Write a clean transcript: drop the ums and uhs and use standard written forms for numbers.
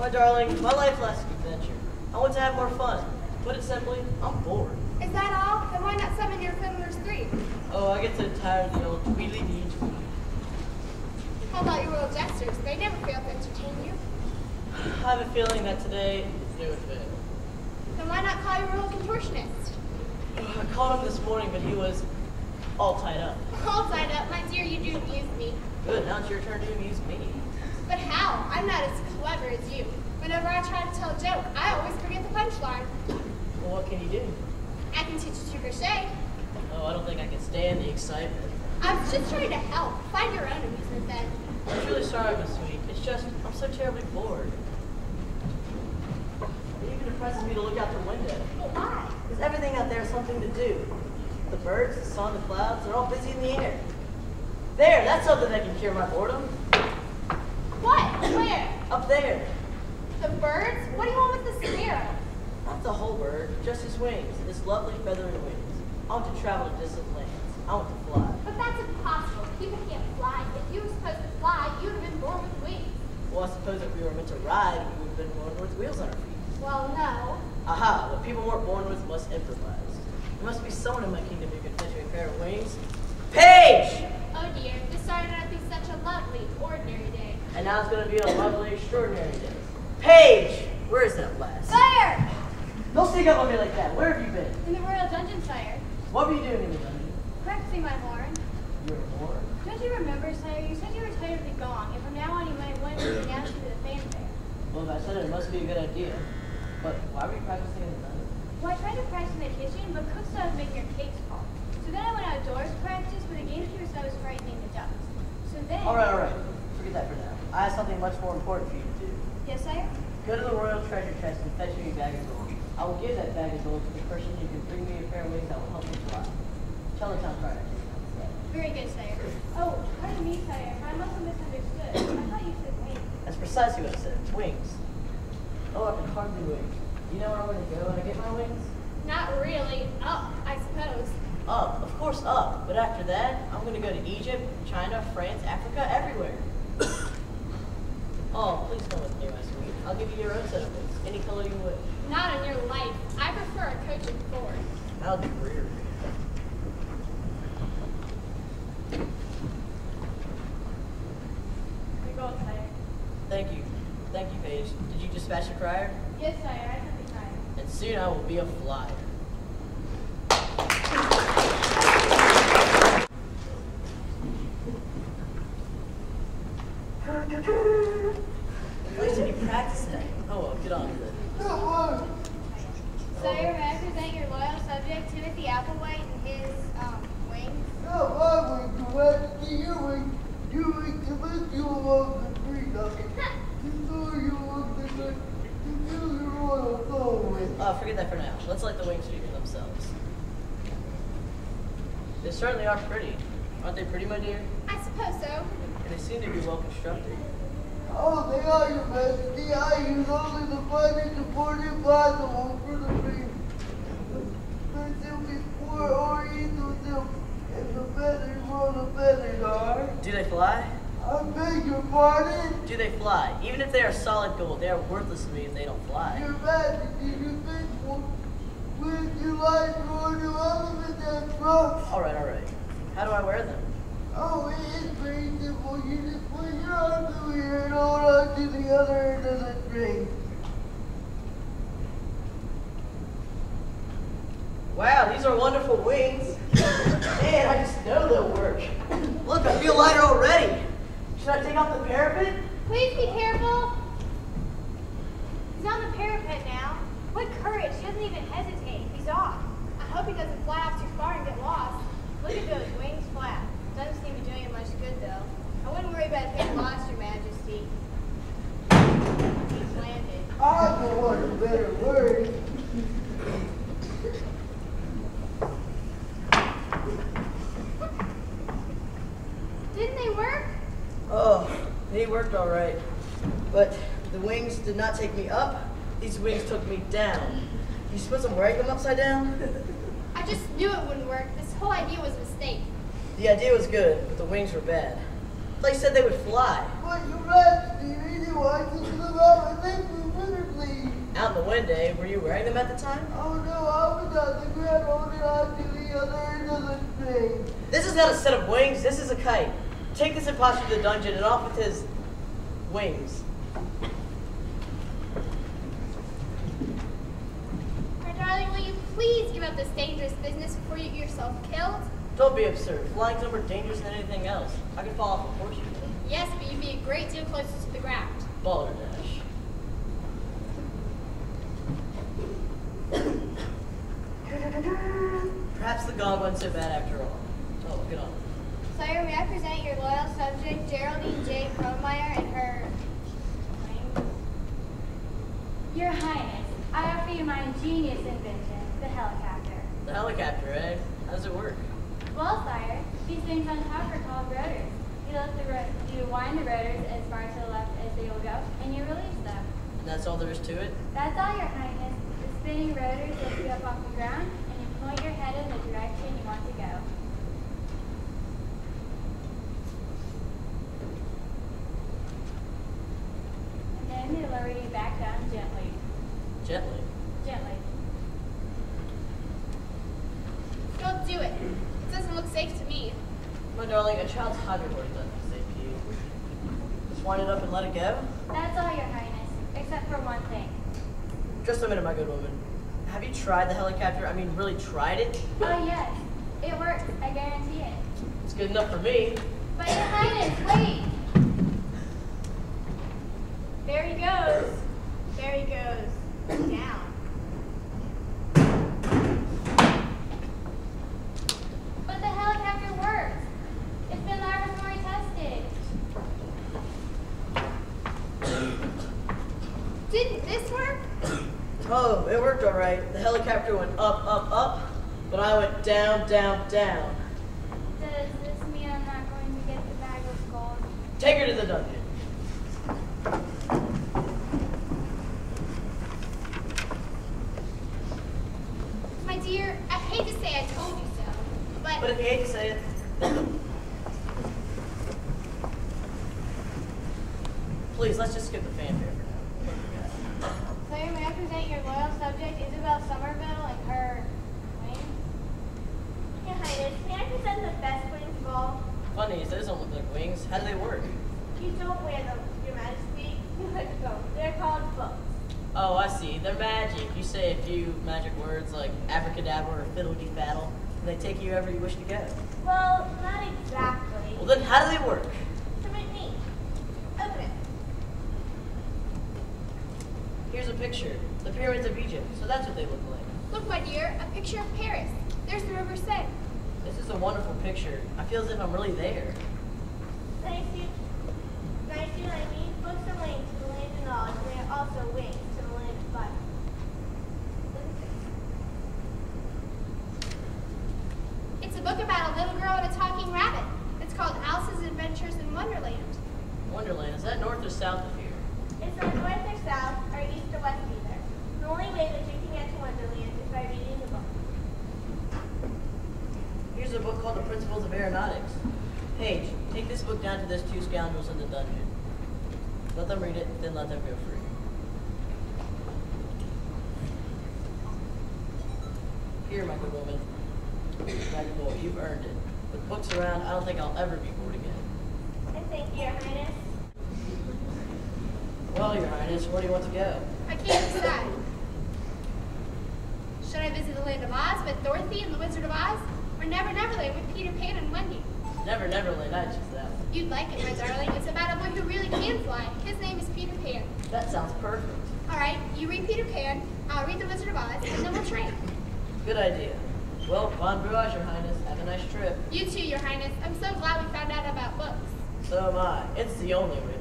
My darling, my life last adventure. I want to have more fun. Put it simply, I'm bored. Is that all? Then why not summon your Fiddler's 3? Oh, I get so tired of the old tweedly-dee. How about your royal jesters? They never fail to entertain you. I have a feeling that today is no avail. Then why not call your royal contortionist? I called him this morning, but he was all tied up. All tied up? My dear, you do amuse me. Good, now it's your turn to amuse me. But how? I'm not as clever as you. Whenever I try to tell a joke, I always forget the punchline. Well, what can you do? I can teach you to crochet. Oh, I don't think I can stand the excitement. I was just trying to help. Find your own amusement then. I'm really sorry, Miss Sweet. It's just, I'm so terribly bored. It even depresses me to look out the window. Well, why? Because everything out there has something to do. The birds, the sun, the clouds, they're all busy in the air. There, that's something that can cure my boredom. What? Where? Up there. The birds? What do you want with the sparrow? Not the whole bird, just his wings, his lovely feathery wings. I want to travel to distant lands. I want to fly. But that's impossible. People can't fly. If you were supposed to fly, you would have been born with wings. Well, I suppose if we were meant to ride, we would have been born with wheels on our feet. Well, no. Aha, what people weren't born with must improvise. There must be someone in my kingdom who can fetch me a pair of wings. Paige! Oh dear, this started out to be such a lovely, ordinary day. And now it's going to be a lovely, extraordinary day. Paige! Where is that lass? Fire! Don't sneak up on me like that. Where have you been? In the royal dungeon, sire. What were you doing in the dungeon? Practicing my horn. You were born? Don't you remember, sire? You said you were tired of the gong, and from now on you might want to announce you to the fanfare. Well, if I said it, it must be a good idea. But why were you practicing in the dungeon? Well, I tried to practice in the kitchen, but cook said I was making your cakes fall. So then I went outdoors to practice, but the gamekeeper said I was frightening the ducks. So then... All right. Forget that for now. I have something much more important for you to do. Yes, sire? Go to the royal treasure chest and fetch me a bag of gold. I will give that bag of gold to the person who can bring me a pair of wings that will help me fly. Tell the town crier. Very good, sire. Oh, pardon me, sire. I must have misunderstood. I thought you said wings. That's precisely what I said. Wings. Oh, I can hardly wait. You know where I'm going to go when I get my wings? Not really. Up, I suppose. Up. Of course up. But after that, I'm going to go to Egypt, China, France, Africa, everywhere. Oh, please come with me, my sweet. I'll give you your own set of wings. Any color you wish. Not on your life. I prefer a coach and four. I'll be reared. You're going, sire. Thank you. Thank you, Paige. Did you dispatch the crier? Yes, sire. I sent the crier. And soon I will be a flyer. Why did you practice that? Oh well, get on with it. Sire, may I present your loyal subject, Timothy Applewhite, and his, wings? Forget that for now. Let's let the wings speak for themselves. They certainly are pretty. Aren't they pretty, my dear? I suppose so. And they seem to be well constructed. Oh, they are, Your Majesty. I use only the finest supportive possible for the ring. The silk is pure oriental silk, and the feathers, well, the feathers are. Do they fly? I beg your pardon? Do they fly? Even if they are solid gold, they are worthless to me if they don't fly. Your Majesty, you think, would you like for an elephant and trucks? All right. How do I wear them? Oh, it is very simple. You just put your arm through here and hold on to the other end of the string. Wow, these are wonderful wings. Man, I just know they'll work. Look, I feel lighter already. Should I take off the parapet? Please be careful. He's on the parapet now. What courage. He doesn't even hesitate. He's off. I hope he doesn't fly off too far and get lost. Look at those wings flap. Doesn't seem to be doing him much good, though. I wouldn't worry about if he lost, Your Majesty. He's landed. I don't want a better word. Didn't they work? Oh, they worked all right. But the wings did not take me up. These wings took me down. You suppose I'm wearing them upside down? I just knew it wouldn't work. This whole idea was a mistake. The idea was good, but the wings were bad. They said they would fly. But your Majesty, really wants to them out and they flew wonderfully. Out in the wind, eh? Were you wearing them at the time? Oh no, I was on the ground holding on to the other end of the string. This is not a set of wings, this is a kite. Take this imposter to the dungeon and off with his wings. My darling, will you please give up this dangerous business before you get yourself killed? Don't be absurd. Flying's no more dangerous than anything else. I could fall off a horse. Yes, but you'd be a great deal closer to the ground. Balderdash. Perhaps the gong wasn't so bad after all. Oh, look it on. Sire, may I present your loyal subject, Geraldine J. Promeyer, and her... Your Highness, I offer you my ingenious invention, the helicopter. The helicopter, eh? How does it work? Well, sire, these things on top are called rotors. You wind the rotors as far to the left as they will go, and you release them. And that's all there is to it? That's all, Your Highness. The spinning rotors lift you up off the ground, and you point your head in the direction you want to go. And then they lower you back down gently. Gently. Gently. Don't do it. It doesn't look safe to me. My darling, a child's hoverboard doesn't say to you. Just wind it up and let it go? That's all, Your Highness, except for one thing. Just a minute, my good woman. Have you tried the helicopter? I mean, really tried it? Oh, yes. It works. I guarantee it. It's good enough for me. But, Your Highness, wait! There he goes. There he goes. Down. But the helicopter works. It's been laboratory tested. Didn't this work? Oh, it worked all right. The helicopter went up, up, up, but I went down, down, down. Does this mean I'm not going to get the bag of gold? Take her to the dungeon. My dear, I hate to say I told you so, But if you hate to say it, please, let's just skip the fanfare for now. Sire, may I present your loyal subject, Isabel Somerville, and her wings? Your Highness, may I present the best wings of all? Funny, those don't look like wings. How do they work? You don't wear them, Your Majesty. You let go. They're called books. Oh, I see. They're magic. You say a few magic words like abracadabra or fiddle-de-faddle, and they take you wherever you wish to go. Well, not exactly. Well, then how do they work? Permit me. Open it. Here's a picture. The pyramids of Egypt. So that's what they look like. Look, my dear, a picture of Paris. There's the River Seine. This is a wonderful picture. I feel as if I'm really there. Nice you, I mean, books are wings to the land of knowledge, and they are also wings to the land of Bible. Look at this. It's a book about a little girl and a talking rabbit. It's called Alice's Adventures in Wonderland. Wonderland, is that north or south of here? It's not north or south, or east or west either. The only way that you can get to Wonderland is by reading the book. Here's a book called The Principles of Aeronautics. Paige, take this book down to those two scoundrels in the dungeon. Let them read it, then let them go free. Here, my good woman. Valuable, you've earned it. With books around, I don't think I'll ever be bored again. And thank you, Your Highness. Well, Your Highness, where do you want to go? I can't decide. Should I visit the land of Oz with Dorothy and the Wizard of Oz? Or Never Neverland with Peter Pan and Wendy? Never, Neverland, I'd choose that. You'd like it, my darling. It's about a boy who really can fly. His name is Peter Pan. That sounds perfect. All right, you read Peter Pan, I'll read the Wizard of Oz, and then we'll train. Good idea. Well, bon voyage, Your Highness. Have a nice trip. You too, Your Highness. I'm so glad we found out about books. So am I. It's the only way.